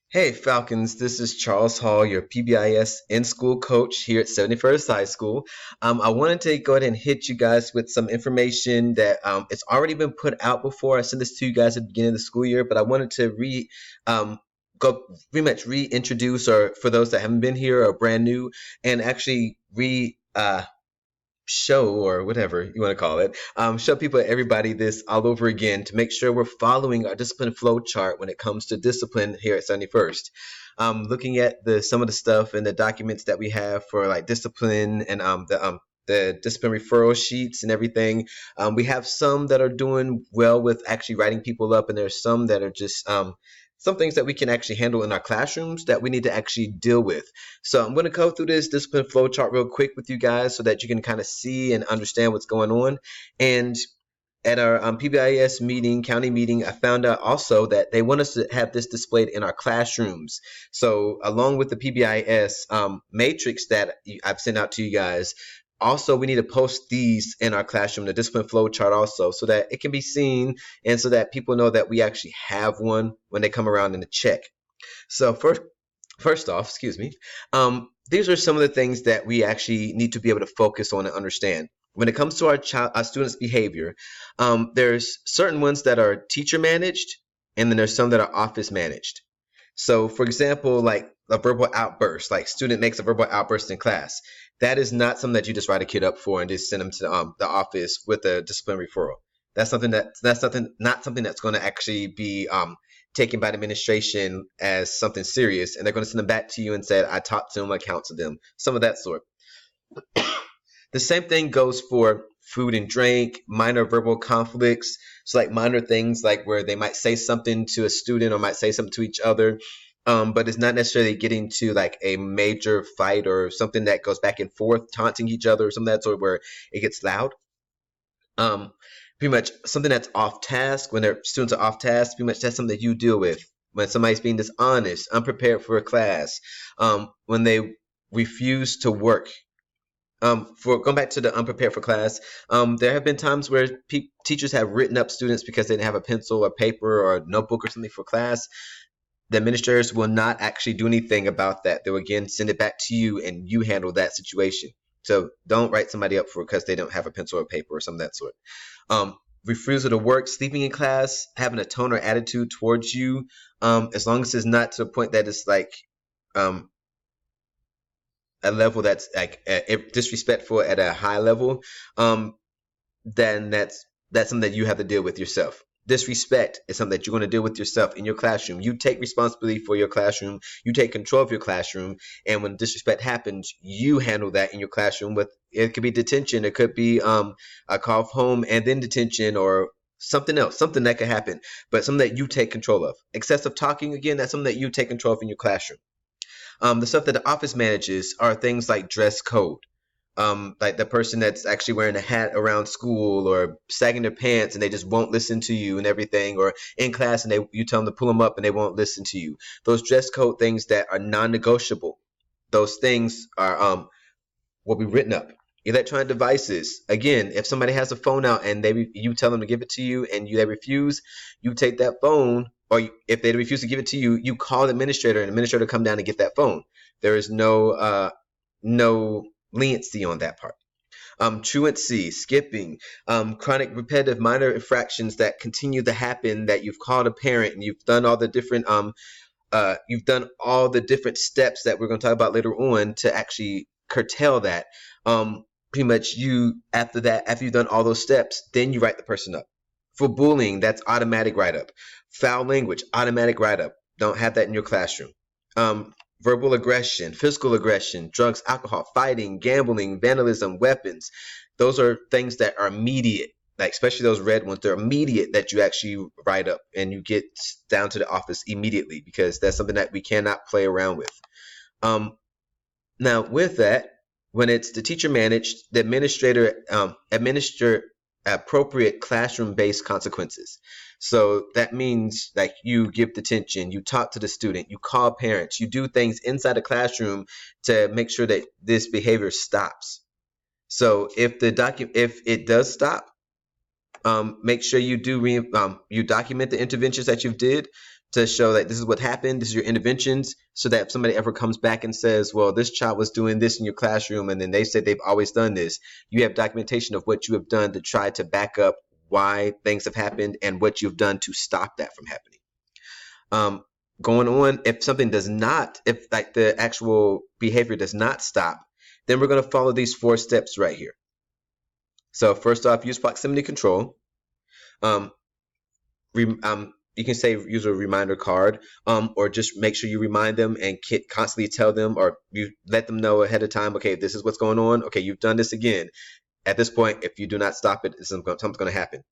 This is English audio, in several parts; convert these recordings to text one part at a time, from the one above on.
Hey Falcons, this is Charles Hall, your PBIS in-school coach here at 71st High School. I wanted to go ahead and hit you guys with some information that it's already been put out before. I sent this to you guys at the beginning of the school year, but I wanted to um, go pretty much reintroduce, or for those that haven't been here or brand new, and actually show, or whatever you want to call it, show people, everybody, this all over again to make sure we're following our discipline flow chart when it comes to discipline here at 71st. Looking at some of the stuff and the documents that we have for like discipline and the discipline referral sheets and everything. We have some that are doing well with actually writing people up, and there's some that are just some things that we can actually handle in our classrooms that we need to actually deal with. So I'm going to go through this discipline flow chart real quick with you guys so that you can kind of see and understand what's going on. And at our PBIS meeting, county meeting, I found out also that they want us to have this displayed in our classrooms. So along with the PBIS matrix that I've sent out to you guys, also we need to post these in our classroom, the discipline flow chart also, so that it can be seen and so that people know that we actually have one when they come around in the check. So first off, excuse me, these are some of the things that we actually need to be able to focus on and understand. When it comes to our students' behavior, there's certain ones that are teacher managed, and then there's some that are office managed. So, for example, like a verbal outburst, like student makes a verbal outburst in class. That is not something that you just write a kid up for and just send them to the office with a discipline referral. That's not something that's going to actually be taken by the administration as something serious, and they're going to send them back to you and say, I talked to them, I counseled them, some of that sort. The same thing goes for food and drink, minor verbal conflicts. So like minor things like where they might say something to a student or might say something to each other, but it's not necessarily getting to like a major fight or something that goes back and forth, taunting each other or something of that sort where it gets loud. Um, Pretty much something that's off task, when their students are off task, pretty much that's something that you deal with. When somebody's being dishonest, unprepared for a class, when they refuse to work. For going back to the unprepared for class, there have been times where teachers have written up students because they didn't have a pencil or paper or a notebook or something for class. The administrators will not actually do anything about that. They'll again send it back to you and you handle that situation. So don't write somebody up for because they don't have a pencil or paper or something of that sort. Refusal to work, sleeping in class, having a tone or attitude towards you, as long as it's not to the point that it's like um, a level that's like disrespectful at a high level, then that's something that you have to deal with yourself. Disrespect is something that you're going to deal with yourself in your classroom. You take responsibility for your classroom. You take control of your classroom. And when disrespect happens, you handle that in your classroom. With it could be detention, it could be a call home and then detention, or something else, something that could happen, but something that you take control of. Excessive talking, again, that's something that you take control of in your classroom. The stuff that the office manages are things like dress code. Like the person that's actually wearing a hat around school or sagging their pants and they just won't listen to you and everything, or in class and you tell them to pull them up and they won't listen to you. Those dress code things that are non-negotiable. Those things are will be written up. Electronic devices. Again, if somebody has a phone out and you tell them to give it to you and they refuse, you take that phone, or if they refuse to give it to you, you call the administrator and the administrator come down and get that phone. There is no leniency on that part. Truancy, skipping, chronic repetitive minor infractions that continue to happen, that you've called a parent and you've done all the different steps that we're going to talk about later on to actually curtail that. Pretty much you, after you've done all those steps, then you write the person up. For bullying, that's automatic write up. Foul language, automatic write up. Don't have that in your classroom. Verbal aggression, physical aggression, drugs, alcohol, fighting, gambling, vandalism, weapons. Those are things that are immediate, like especially those red ones. They're immediate, that you actually write up and you get down to the office immediately, because that's something that we cannot play around with. Now, with that, when it's the teacher managed, the administrator administer appropriate classroom-based consequences. So that means like you give detention, you talk to the student, you call parents, you do things inside the classroom to make sure that this behavior stops. So if it does stop, make sure you you document the interventions that you did. to show that this is what happened, this is your interventions, so that if somebody ever comes back and says, well, this child was doing this in your classroom, and then they said they've always done this, you have documentation of what you have done to try to back up why things have happened and what you've done to stop that from happening. Going on, if something does not, if like the actual behavior does not stop, then we're going to follow these 4 steps right here. So first off, use proximity control. Um, you can say use a reminder card, or just make sure you remind them and constantly tell them, or you let them know ahead of time, okay, this is what's going on. Okay, you've done this again. At this point, if you do not stop it, something's going to happen.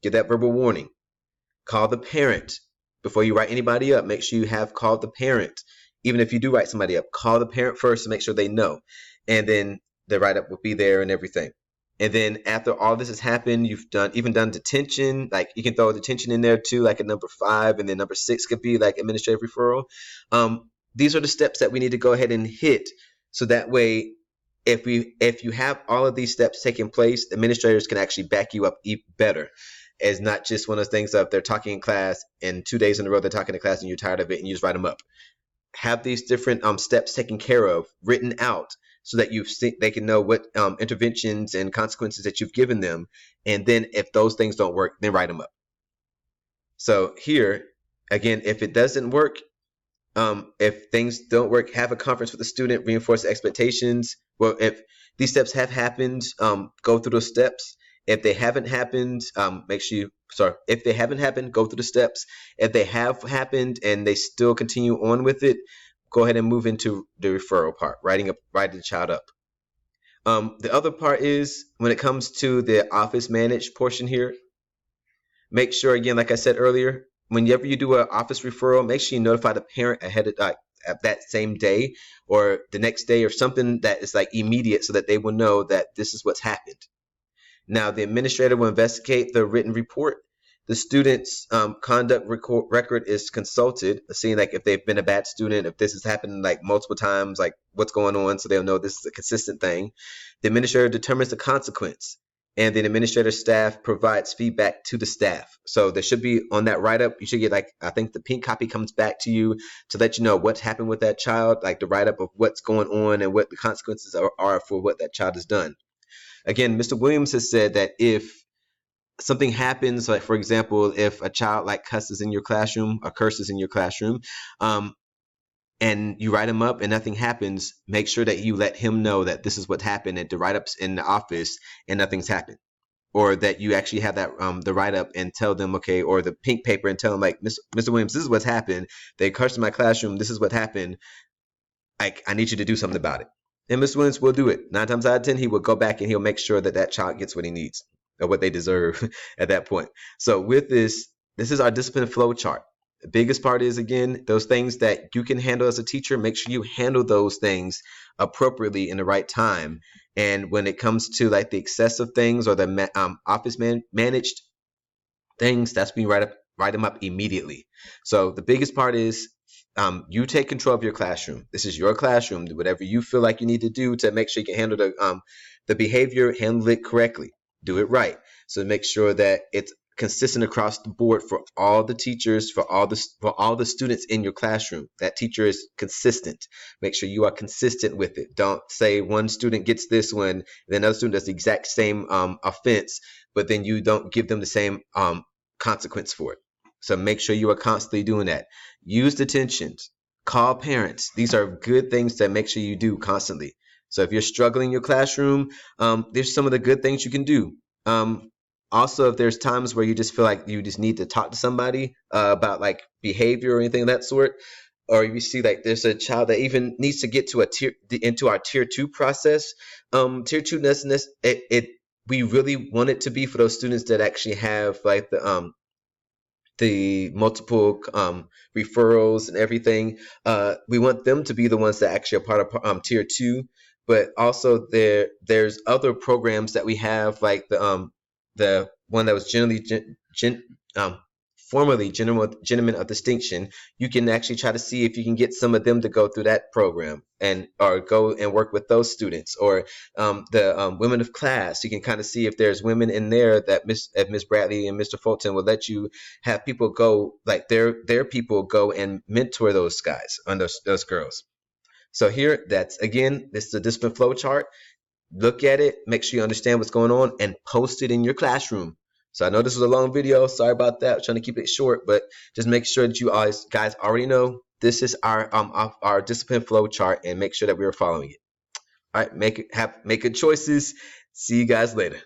Give that verbal warning. Call the parent. Before you write anybody up, make sure you have called the parent. Even if you do write somebody up, call the parent first to make sure they know. And then the write-up will be there and everything. And then after all this has happened, you've even done detention. Like you can throw a detention in there too, like a number 5, and then number 6 could be like administrative referral. These are the steps that we need to go ahead and hit, so that way, if you have all of these steps taking place, the administrators can actually back you up even better. It's not just one of those things of they're talking in class and 2 days in a row they're talking in class and you're tired of it and you just write them up. Have these different steps taken care of, written out, so that they can know what interventions and consequences that you've given them. And then if those things don't work, then write them up. So here, again, if it doesn't work, if things don't work, have a conference with the student, reinforce the expectations. Well, if these steps have happened, go through those steps. If they haven't happened, if they haven't happened, go through the steps. If they have happened and they still continue on with it, go ahead and move into the referral part, writing the child up. The other part is when it comes to the office managed portion here, make sure, again, like I said earlier, whenever you do an office referral, make sure you notify the parent ahead of that same day or the next day or something that is like immediate, so that they will know that this is what's happened. Now, the administrator will investigate the written report. The student's conduct record is consulted, seeing like if they've been a bad student, if this has happened like multiple times, like what's going on, so they'll know this is a consistent thing. The administrator determines the consequence, and the administrator staff provides feedback to the staff. So there should be on that write-up, you should get like, I think the pink copy comes back to you to let you know what's happened with that child, like the write-up of what's going on and what the consequences are for what that child has done. Again, Mr. Williams has said that if something happens, like for example, if a child like cusses in your classroom or curses in your classroom, and you write him up and nothing happens, make sure that you let him know that this is what happened at the write-ups in the office and nothing's happened. Or that you actually have that the write-up and tell them, okay, or the pink paper and tell them like, Mr. Williams, this is what's happened. They cursed in my classroom. This is what happened. I need you to do something about it. And Mr. Williams will do it. 9 times out of 10, he will go back and he'll make sure that that child gets what he needs or what they deserve at that point. So with this is our discipline flow chart. The biggest part is, again, those things that you can handle as a teacher, make sure you handle those things appropriately in the right time. And when it comes to like the excessive things or the office managed things, that's when you write them up immediately. So the biggest part is you take control of your classroom. This is your classroom. Do whatever you feel like you need to do to make sure you can handle the behavior, handle it correctly, do it right. So make sure that it's consistent across the board for all the teachers, for all the students in your classroom. That teacher is consistent. Make sure you are consistent with it. Don't say one student gets this one, and then another student does the exact same offense, but then you don't give them the same consequence for it. So make sure you are constantly doing that. Use detentions. Call parents. These are good things to make sure you do constantly. So if you're struggling in your classroom, there's some of the good things you can do. Also, if there's times where you just feel like you just need to talk to somebody about like behavior or anything of that sort, or you see like there's a child that even needs to get to into our tier 2 process. Tier 2 we really want it to be for those students that actually have like the multiple referrals and everything. We want them to be the ones that actually are part of tier 2, but also there's other programs that we have, like the one that was generally formerly gentlemen of distinction, you can actually try to see if you can get some of them to go through that program and or go and work with those students, or the women of class. You can kind of see if there's women in there that Miss Bradley and Mr. Fulton will let you have people go, like their people go and mentor those guys and those girls. So here, that's again, this is a discipline flow chart. Look at it, make sure you understand what's going on, and post it in your classroom. So I know this was a long video. Sorry about that. I'm trying to keep it short, but just make sure that you guys already know this is our discipline flow chart, and make sure that we are following it. All right, make good choices. See you guys later.